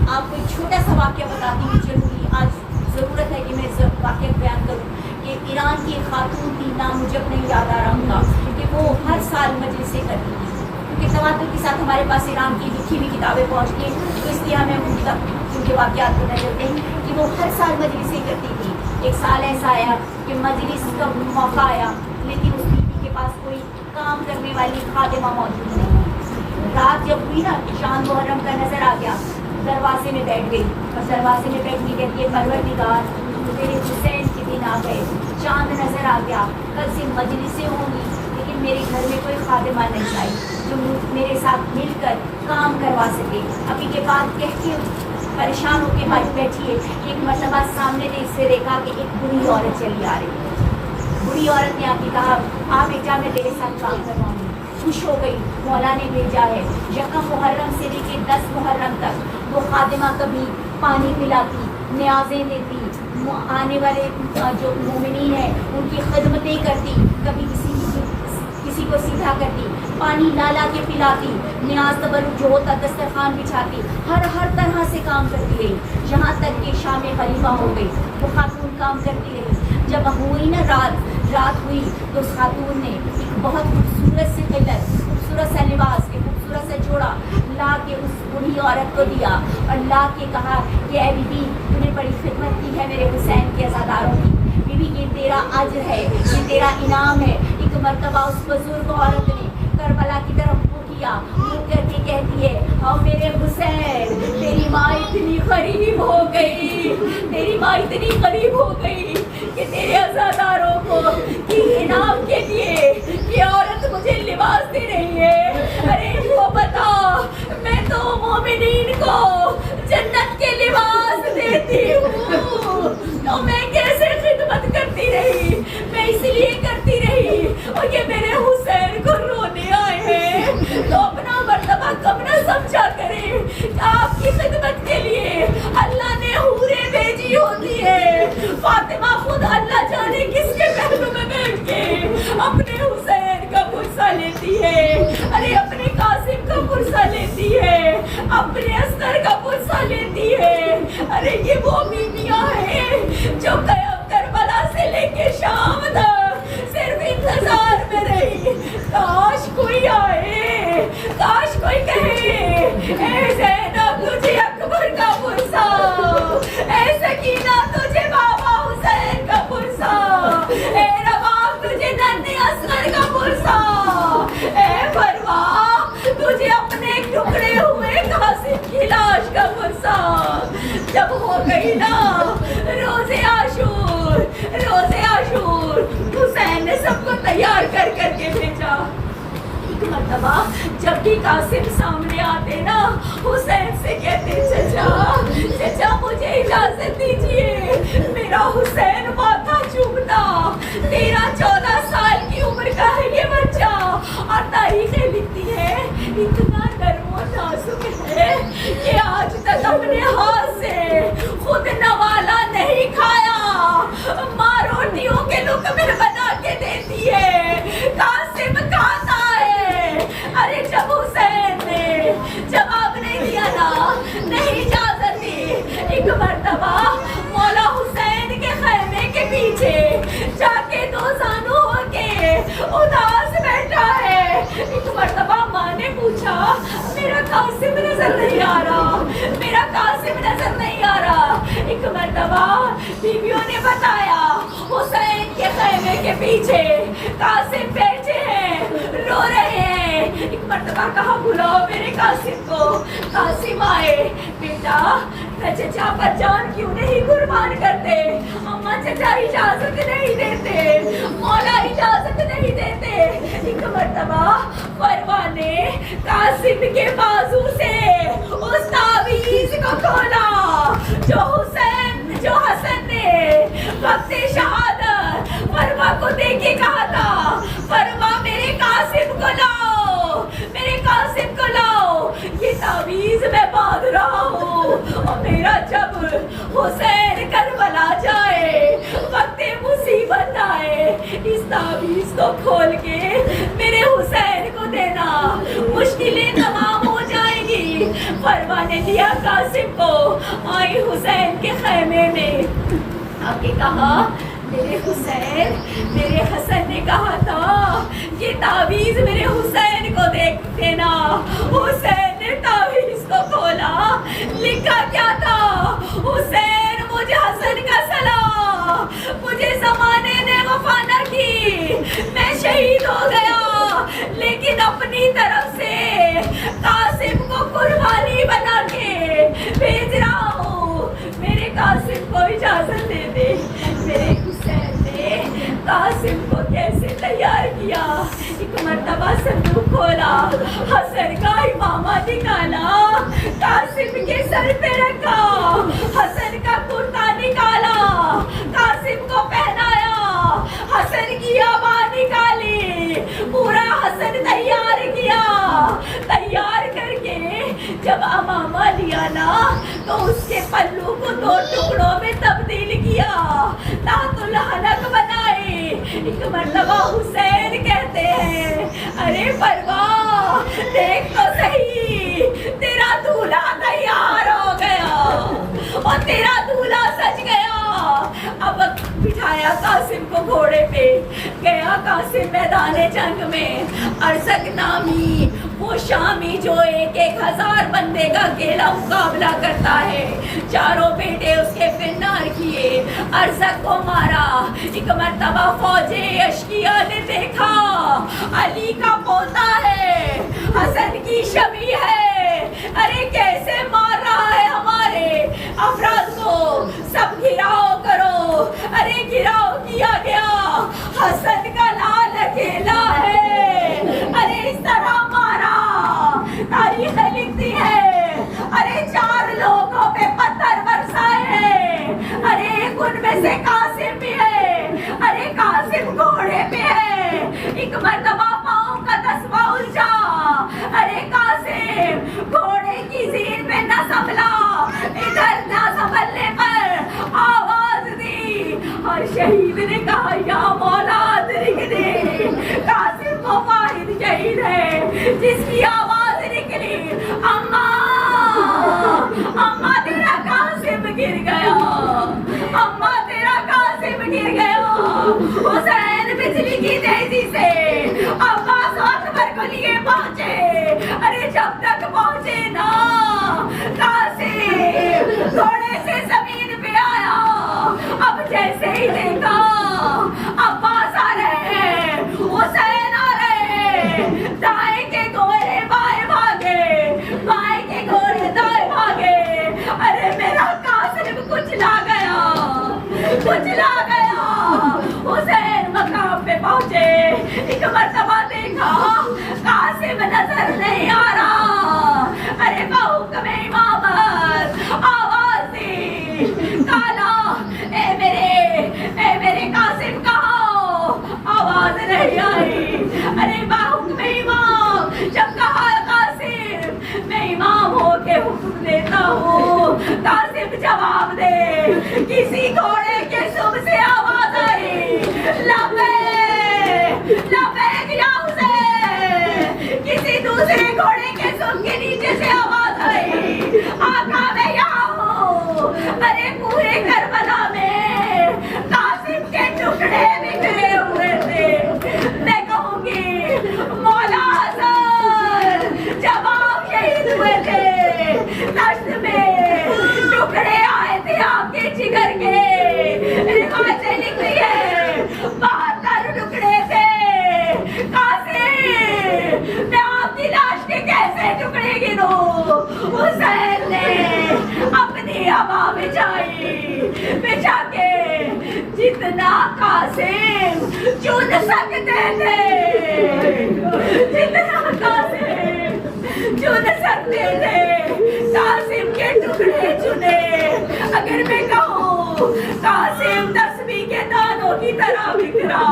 आपको एक छोटा सा वाक़या बताती हूँ ज़रूरी, आज ज़रूरत है कि मैं इस वाक़या बयान करूँ कि ईरान की एक खातून थी, नाम मुझे अब नहीं याद आ रहा उनका, कि वो हर साल मजलिसें करती थी, क्योंकि तवातुर के साथ हमारे पास ईरान की लिखी हुई किताबें पहुँचती हैं, तो इसलिए हमें उनके वाक़यात पता चलते हैं कि वो हर साल मजलिसें करती थी। एक साल ऐसा आया कि मजलिस का मौका आया, लेकिन उस बीवी के पास कोई काम करने वाली खादिमा मौजूद नहीं। रात जब हुई ना, चांद मुहर्रम का नज़र आ गया, दरवाजे में बैठ गई और दरवाजे में बैठ के कहती है, परवरदिगार मेरे हुसैन के दिन आ गए, चांद नज़र आ गया, कल से मजलिसें होंगी, लेकिन मेरे घर में कोई खादिमा नहीं आई जो मेरे साथ मिलकर काम करवा सके। अभी के बाद कह के परेशान होकर भाई बैठी है। एक मरतबा सामने से देखा कि एक बुरी औरत चली आ रही। बुरी औरत ने आके कहा, आ बेटा मैं तेरे साथ काम करवाऊंगी। खुश हो गई, मौला ने भेजा है। यकम मुहर्रम से लेकर 10 मुहर्रम तक वो खादिमा कभी पानी पिलाती, न्याज़ें देती, आने वाले जो मोमिनीन है उनकी खिदमतें करती, कभी किसी को सीधा करती, पानी ला ला के पिलाती, न्याज तबरुक जो होता दस्तरखान बिछाती, हर तरह से काम करती रही, यहाँ तक कि शाम खलीफा हो गई। वो खातून काम करती रही। जब हुई ना रात हुई तो उस खातून ने एक बहुत खूबसूरत सी किलत, खूबसूरत सा लिबास, एक खूबसूरत सा जोड़ा ला के उस बूढ़ी औरत को दिया और ला के कहा कि ऐ बीबी, तूने बड़ी खिदमत की है मेरे हुसैन के अज़ादारों की, बीबी ये तेरा अज्र है, ये तेरा इनाम है। एक मरतबा उस बुजुर्ग औरत ने करबला की तरफ मुँह किया, मुँह करके कहती है, हाँ मेरे हुसैन, तेरी माँ इतनी करीब हो गई, तेरी माँ इतनी करीब हो गई कि तेरे अज़ादारों को कि इनाम के लिए ये औरत मुझे लिबास दे रही है। अरे वो बता, मैं तो मोमिनीन को जन्नत के लिबास देती हूँ, तो मैं कैसे खिदमत करती रही, मैं इसलिए करती रही और ये मेरे हुसैन को रोने आए हैं, तो अपना मर्तबा कब न समझा करें कि आपकी खिदमत के लिए अल्लाह ने हूरें भेजी होती है। फातिमा खुद अल्लाह जाने किसके पहलू में बैठ के अपने हुसैन का पुरसा लेती है, अरे अपने कासिम का पुरसा लेती है, अपने अस्कर का पुरसा लेती है। अरे ये वो बीवियां हैं जो करबला से लेके शाम तक सिर्फ इंतजार में रही, काश कोई आए, काश कोई कहे, ऐ ज़ैनब तुझे अकबर का पुरसा, ऐ सकीना तुझे बाबा हुसैन का पुरसा, ऐ रबाब तुझे नन्हे असगर का पुरसा, ऐ फरवा तुझे अपने टुकड़े हुए कासिम की लाश का पुरसा। जब हो गई ना रोज़े आशूर, हुसैन ने सबको तैयार कर करके भेजा। एक मरतबा जब भी कासिम सामने आते ना, हुसैन से कहते, चचा मुझे इजाजत दीजिए, मेरा हुसैन माथा चूमता, 13-14 साल की उम्र का है ये बच्चा, और तारीखें लिखती है इतना नर्म और नाजुक है कि आज तक अपने हाथ से खुद नवाला नहीं खाया, माँ रोटियों के लुक़मे बना के देती है, कासिम खाता है। अरे जब हुसैन ने जवाब नहीं दिया ना, नहीं इजाजत दी, एक मरतबा मौला हुसैन के खैमे के पीछे जाके दो जानू होके उदास बैठा है। एक मरतबा माँ ने पूछा, मेरा कासिम नजर नहीं आ रहा, मेरा कासिम नजर नहीं आ रहा। एक मरतबा बीवियों ने बताया, हुसैन के खैमे के पीछे कासिम बैठे हैं, रो रहे हैं। एक मरतबा कहा, बुलाओ मेरे कासिम को। कासिम आए, बेटा चचा पर जान क्यों नहीं कुर्बान करते, अम्मा चचा इजाजत नहीं देते, मौला इजाजत नहीं देते। एक मरतबा फरवा ने कासिम के बाजू से उस तावीज़ को खोला जो हसन ने वक्त शहादत फरवा को दे के कहा था, फरवा मेरे कासिम को लाओ, मेरे कासिम को लाओ, ये तावीज़ मैं बांध रहा हूँ, और मेरा जब हुसैन करबला जाए, वक्त मुसीबत आए, इस तावीज़ को खोल के मेरे हुसैन को देना, मुश्किलें तमाम हो जाएंगी। फरवा ने लिया कासिम को, आई हुसैन के खैमे में, आके कहा मेरे हुसैन, मेरे हसन ने कहा था कि तावीज़ मेरे हुसैन को देख देना। हुसैन ने तावीज़ को खोला, लिखा क्या था, हुसैन मुझे हसन का सलाम, मुझे ज़माने ने वफा न की, मैं शहीद हो गया, लेकिन अपनी तरफ से कासिम को कुर्बानी बना के भेज रहा हूँ, मेरे कासिम को इजाज़त दे दे। मेरे हुसैन ने कासिम को कैसे तैयार किया, एक मर्तबा संदूक खोला, हसन का इमामा निकाला, कासिम के सर पे रखा, हसन का कुर्ता निकाला, कासिम को पहनाया, हसन की आबा निकाली, पूरा हसन तैयार किया। तैयार करके जब अमामा लिया ना तो उसके पल्लू को 2 टुकड़ों में तब्दील किया, तातुल हलक बनाए। एक मर्तबा हुसैन कहते हैं, अरे परवाह देख तो सही, तेरा दूल्हा तैयार हो गया और तेरा दूल्हा सज गया। अब बिठाया कासिम को घोड़े पे, गया कासिम मैदाने जंग में। अरसक नामी वो शामी जो 1,000 बंदे का अकेला मुकाबला करता है, चारों बेटे उसके फिन्नार किए, अरसक को मारा। एक मर्तबा फौजे अशकिया ने देखा, अली का पोता है, हसन की शबी है, अरे कैसे मार रहा है हमारे अफराद को, सब घिराव करो। अरे घिराव किया गया, हसन का लाल अकेला है, अरे इस तरह मारा। तारीख लिखती है, अरे 4 लोगों पे पत्थर बरसाए हैं, अरे उनमें से कासिम भी है, अरे कासिम घोड़े पे है। एक मर्तबा पाँव का तस्मा उलझा, अरे कासिम घोड़े की जीन पे न संभला, इधर न संभलने पर आवाज दी, और शहीद ने कहा या मौला तरीक दे। कासिम वो वाहिद शहीद है जिसकी आवाज निकली, अम्मा अम्मा तेरा कासिम गिर गया, अम्मा तेरा कासिम गिर गया। हुसैन बिजली की तेजी से अब्बास अकबर को लिए पहुंचे, अरे जब तक पहुंचे ना कासिम घोड़े से जमीन पे आया। अब जैसे ही देखा अब्बास आ रहे हैं, हुसैन आ रहे हैं, दाएं के घोड़े बाएं भागे, बाएं के घोड़े दाएं भागे। अरे मेरा कासिम कुचला गया, कुचला गया। हुसैन मकाम पे पहुंचे, एक मर्तबा देखा कासिम नजर नहीं आ रहा, अरे बहुकमे इमामत आवाज दी, काला ए मेरे कासिम कहाँ, आवाज नहीं आई। अरे बहुकमे इमाम, जब कहा कासिम मैं इमाम हो के हुक्म देता हूँ, कासिम जवाब दे। किसी घोड़े के सुब से आवाज आई, लबैक लबैक या हुसैन। किसी दूसरे घोड़े के सुब के नीचे से आवाज आई, आका मैं यहाँ हूँ। अरे पूरे करबला में कासिम के टुकड़े बिखरे हुए थे। मैं कहूँगी मौला हसन जब आप शहीद हुए थे, दश्त में टुकड़े आए थे आपके जिगर के, रिवायतें लिखी है 72 टुकड़े थे। कासिम मैं आपकी लाश के कैसे टुकड़े गिनूं? हुसैन ने अपनी हवा बिछा के जितना कासिम चुन सकते थे, जितना कासिम चुन सकते थे, कासिम के टुकड़े चुने। अगर मैं कहूँ कासिम तस्बीह के दानों की तरह बिखरा,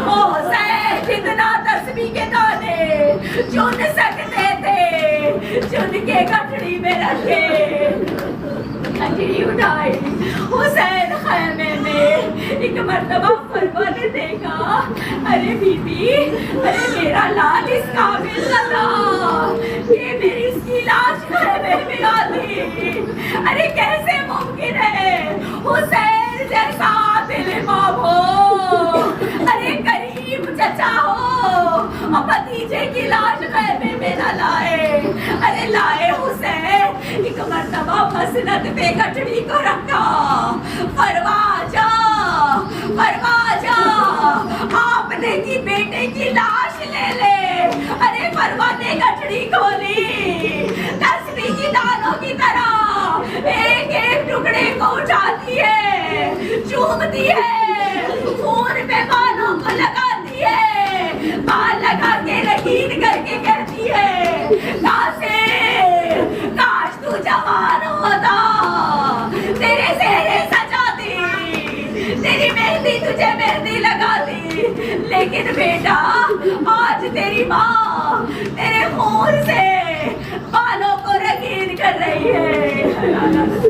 ओ हुसैन जितना तस्बीह के दाने चुन सकते थे, चुन के गठड़ी में रखे। کھجڑی اٹھائی حسین خیمے میں ایک مرتبہ فرما نے دیکھا ارے بی بی ارے میرا لال اس قابل نہ تھا کہ میری اس کی لاش خیمے میں آتی ارے کیسے ممکن ہے حسین جیسا عادل امام ہو ارے کریم چچا ہو اور بھتیجے کی لاش خیمے میں نہ لائے ارے لائے حسین ایک مرتبہ مسند پہ گٹھڑی کو رکھا فرما جا آپ نے کی بیٹے کی لاش لے لے ارے فرما نے گٹھڑی کھولی تسبیح کی دانوں کی طرح ایک ایک ٹکڑے کو اٹھاتی ہے چومتی ہے خون پہ بالوں کو لگاتی ہے بال لگا کے رگیر کر کے کہتی ہے ناصر کاش تو جوان ہوتا تیرے چہرے سجاتی تیری مہندی تجھے مہندی لگاتی لیکن بیٹا آج تیری ماں تیرے خون سے بالوں کو رگیر کر رہی ہے